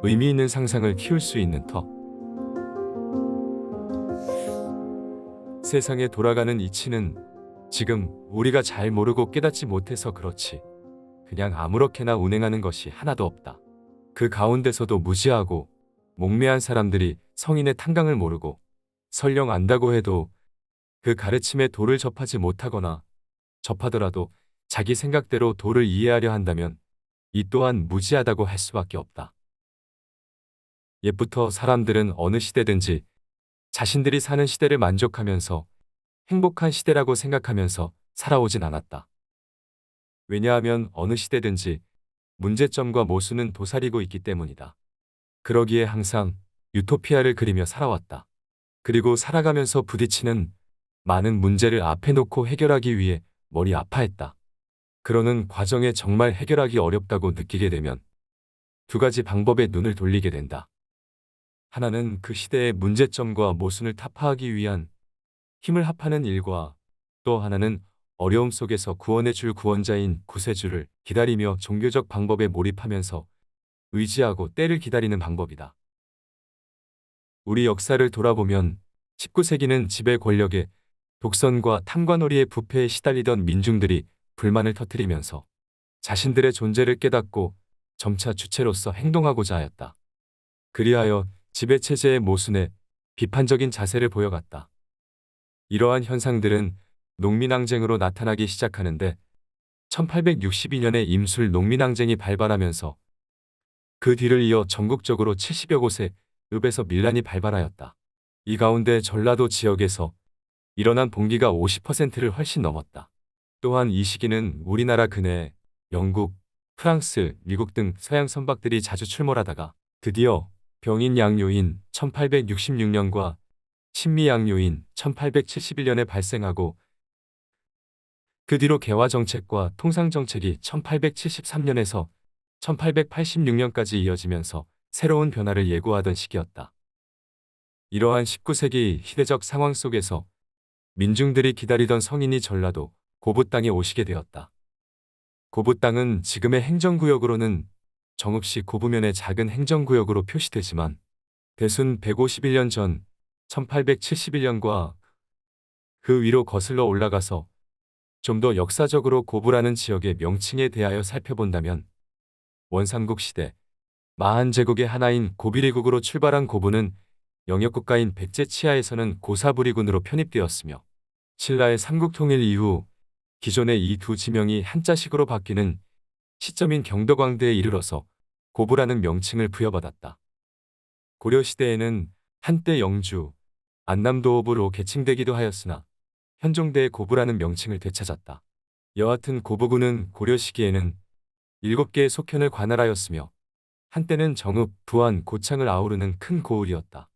의미 있는 상상을 키울 수 있는 터. 세상에 돌아가는 이치는 지금 우리가 잘 모르고 깨닫지 못해서 그렇지 그냥 아무렇게나 운행하는 것이 하나도 없다. 그 가운데서도 무지하고 목매한 사람들이 성인의 탄강을 모르고 설령 안다고 해도 그 가르침에 도를 접하지 못하거나 접하더라도 자기 생각대로 도를 이해하려 한다면 이 또한 무지하다고 할 수밖에 없다. 옛부터 사람들은 어느 시대든지 자신들이 사는 시대를 만족하면서 행복한 시대라고 생각하면서 살아오진 않았다. 왜냐하면 어느 시대든지 문제점과 모순은 도사리고 있기 때문이다. 그러기에 항상 유토피아를 그리며 살아왔다. 그리고 살아가면서 부딪히는 많은 문제를 앞에 놓고 해결하기 위해 머리 아파했다. 그러는 과정에 정말 해결하기 어렵다고 느끼게 되면 두 가지 방법에 눈을 돌리게 된다. 하나는 그 시대의 문제점과 모순을 타파하기 위한 힘을 합하는 일과 또 하나는 어려움 속에서 구원해줄 구원자인 구세주를 기다리며 종교적 방법에 몰입하면서 의지하고 때를 기다리는 방법이다. 우리 역사를 돌아보면 19세기는 지배 권력의 독선과 탐관오리의 부패에 시달리던 민중들이 불만을 터뜨리면서 자신들의 존재를 깨닫고 점차 주체로서 행동하고자 하였다. 그리하여 지배체제의 모순에 비판적인 자세를 보여갔다. 이러한 현상들은 농민항쟁으로 나타나기 시작하는데 1862년에 임술 농민항쟁이 발발하면서 그 뒤를 이어 전국적으로 70여 곳에 읍에서 밀란이 발발하였다. 이 가운데 전라도 지역에서 일어난 봉기가 50%를 훨씬 넘었다. 또한 이 시기는 우리나라 근해에 영국, 프랑스, 미국 등 서양 선박들이 자주 출몰하다가 드디어 병인양요인 1866년과 신미양요인 1871년에 발생하고 그 뒤로 개화정책과 통상정책이 1873년에서 1886년까지 이어지면서 새로운 변화를 예고하던 시기였다. 이러한 19세기 시대적 상황 속에서 민중들이 기다리던 성인이 전라도 고부 땅에 오시게 되었다. 고부 땅은 지금의 행정구역으로는 정읍시 고부면의 작은 행정구역으로 표시되지만 대순 151년 전 1871년과 그 위로 거슬러 올라가서 좀 더 역사적으로 고부라는 지역의 명칭에 대하여 살펴본다면 원삼국 시대 마한제국의 하나인 고비리국으로 출발한 고부는 영역국가인 백제 치하에서는 고사부리군으로 편입되었으며 신라의 삼국통일 이후 기존의 이 두 지명이 한자식으로 바뀌는 시점인 경덕왕대에 이르러서 고부라는 명칭을 부여받았다. 고려시대에는 한때 영주, 안남도읍으로 개칭되기도 하였으나 현종대의 고부라는 명칭을 되찾았다. 여하튼 고부군은 고려 시기에는 7개의 속현을 관할하였으며 한때는 정읍, 부안, 고창을 아우르는 큰 고을이었다.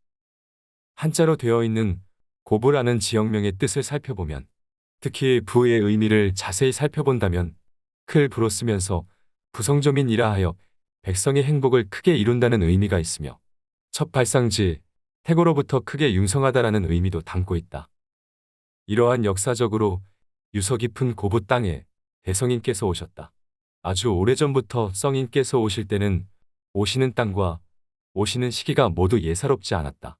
한자로 되어 있는 고부라는 지역명의 뜻을 살펴보면 특히 부의 의미를 자세히 살펴본다면 클 부로 쓰면서 부성조민이라 하여 백성의 행복을 크게 이룬다는 의미가 있으며 첫 발상지 태고로부터 크게 융성하다라는 의미도 담고 있다. 이러한 역사적으로 유서 깊은 고부 땅에 대성인께서 오셨다. 아주 오래전부터 성인께서 오실 때는 오시는 땅과 오시는 시기가 모두 예사롭지 않았다.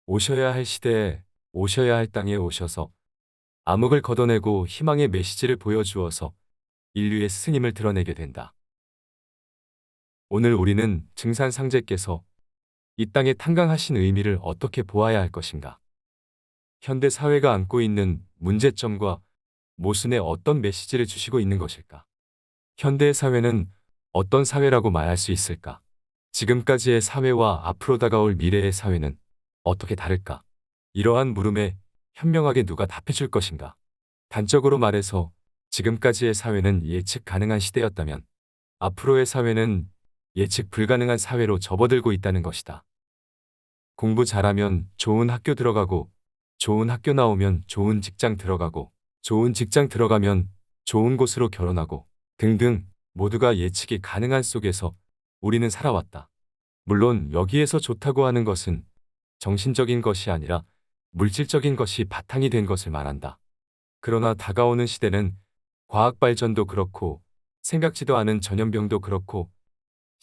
오셔야 할 시대에 오셔야 할 땅에 오셔서 암흑을 걷어내고 희망의 메시지를 보여주어서 인류의 스승임을 드러내게 된다. 오늘 우리는 증산상제께서 이 땅에 탄강하신 의미를 어떻게 보아야 할 것인가? 현대 사회가 안고 있는 문제점과 모순에 어떤 메시지를 주시고 있는 것일까? 현대의 사회는 어떤 사회라고 말할 수 있을까? 지금까지의 사회와 앞으로 다가올 미래의 사회는 어떻게 다를까? 이러한 물음에 현명하게 누가 답해줄 것인가? 단적으로 말해서 지금까지의 사회는 예측 가능한 시대였다면 앞으로의 사회는 예측 불가능한 사회로 접어들고 있다는 것이다. 공부 잘하면 좋은 학교 들어가고 좋은 학교 나오면 좋은 직장 들어가고 좋은 직장 들어가면 좋은 곳으로 결혼하고 등등 모두가 예측이 가능한 속에서 우리는 살아왔다. 물론 여기에서 좋다고 하는 것은 정신적인 것이 아니라 물질적인 것이 바탕이 된 것을 말한다. 그러나 다가오는 시대는 과학 발전도 그렇고 생각지도 않은 전염병도 그렇고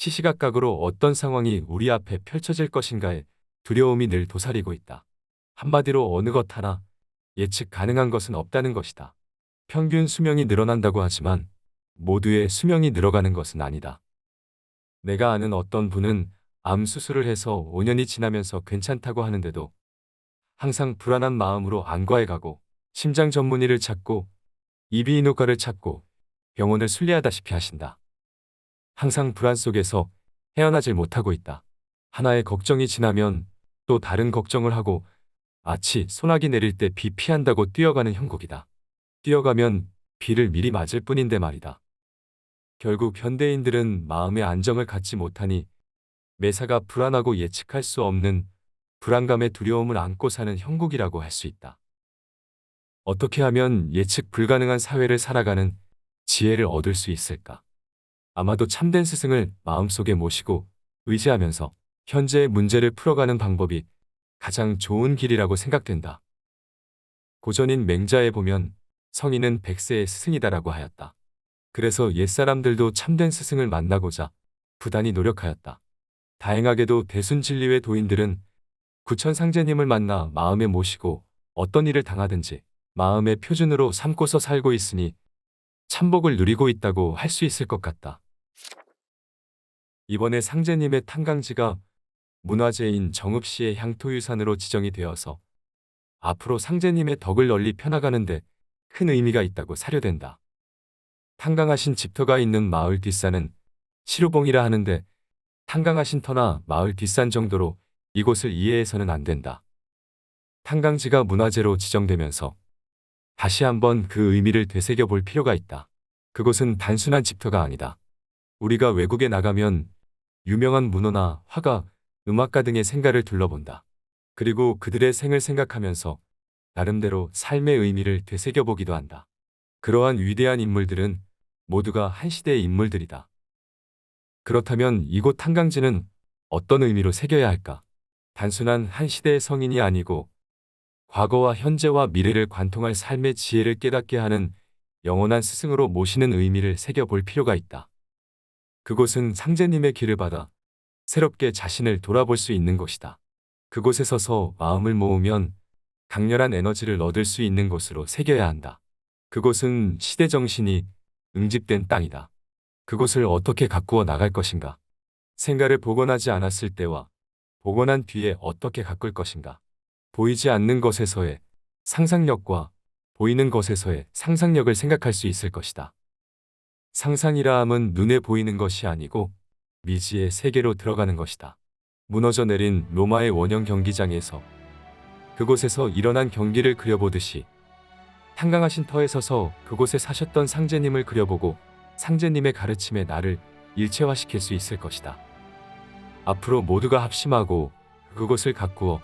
시시각각으로 어떤 상황이 우리 앞에 펼쳐질 것인가에 두려움이 늘 도사리고 있다. 한마디로 어느 것 하나 예측 가능한 것은 없다는 것이다. 평균 수명이 늘어난다고 하지만 모두의 수명이 늘어가는 것은 아니다. 내가 아는 어떤 분은 암 수술을 해서 5년이 지나면서 괜찮다고 하는데도 항상 불안한 마음으로 안과에 가고 심장 전문의를 찾고 이비인후과를 찾고 병원을 순례하다시피 하신다. 항상 불안 속에서 헤어나질 못하고 있다. 하나의 걱정이 지나면 또 다른 걱정을 하고 마치 소나기 내릴 때 비 피한다고 뛰어가는 형국이다. 뛰어가면 비를 미리 맞을 뿐인데 말이다. 결국 현대인들은 마음의 안정을 갖지 못하니 매사가 불안하고 예측할 수 없는 불안감의 두려움을 안고 사는 형국이라고 할 수 있다. 어떻게 하면 예측 불가능한 사회를 살아가는 지혜를 얻을 수 있을까? 아마도 참된 스승을 마음속에 모시고 의지하면서 현재의 문제를 풀어가는 방법이 가장 좋은 길이라고 생각된다. 고전인 맹자에 보면 성인은 100세의 스승이다라고 하였다. 그래서 옛사람들도 참된 스승을 만나고자 부단히 노력하였다. 다행하게도 대순진리회 도인들은 구천상제님을 만나 마음에 모시고 어떤 일을 당하든지 마음의 표준으로 삼고서 살고 있으니 참복을 누리고 있다고 할 수 있을 것 같다. 이번에 상제님의 탄강지가 문화재인 정읍시의 향토유산으로 지정이 되어서 앞으로 상제님의 덕을 널리 펴나가는데 큰 의미가 있다고 사료된다. 탄강하신 집터가 있는 마을 뒷산은 시루봉이라 하는데 탄강하신 터나 마을 뒷산 정도로 이곳을 이해해서는 안 된다. 탄강지가 문화재로 지정되면서 다시 한번 그 의미를 되새겨 볼 필요가 있다. 그곳은 단순한 집터가 아니다. 우리가 외국에 나가면 유명한 문호나 화가, 음악가 등의 생가를 둘러본다. 그리고 그들의 생을 생각하면서 나름대로 삶의 의미를 되새겨 보기도 한다. 그러한 위대한 인물들은 모두가 한 시대의 인물들이다. 그렇다면 이곳 탄강지는 어떤 의미로 새겨야 할까? 단순한 한 시대의 성인이 아니고 과거와 현재와 미래를 관통할 삶의 지혜를 깨닫게 하는 영원한 스승으로 모시는 의미를 새겨볼 필요가 있다. 그곳은 상제님의 길을 받아 새롭게 자신을 돌아볼 수 있는 곳이다. 그곳에 서서 마음을 모으면 강렬한 에너지를 얻을 수 있는 곳으로 새겨야 한다. 그곳은 시대 정신이 응집된 땅이다. 그곳을 어떻게 가꾸어 나갈 것인가? 생가를 복원하지 않았을 때와 복원한 뒤에 어떻게 가꿀 것인가? 보이지 않는 것에서의 상상력과 보이는 것에서의 상상력을 생각할 수 있을 것이다. 상상이라 함은 눈에 보이는 것이 아니고 미지의 세계로 들어가는 것이다. 무너져 내린 로마의 원형 경기장에서 그곳에서 일어난 경기를 그려보듯이 한강하신 터에 서서 그곳에 사셨던 상제님을 그려보고 상제님의 가르침에 나를 일체화시킬 수 있을 것이다. 앞으로 모두가 합심하고 그곳을 가꾸어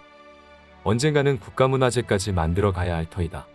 언젠가는 국가문화재까지 만들어 가야 할 터이다.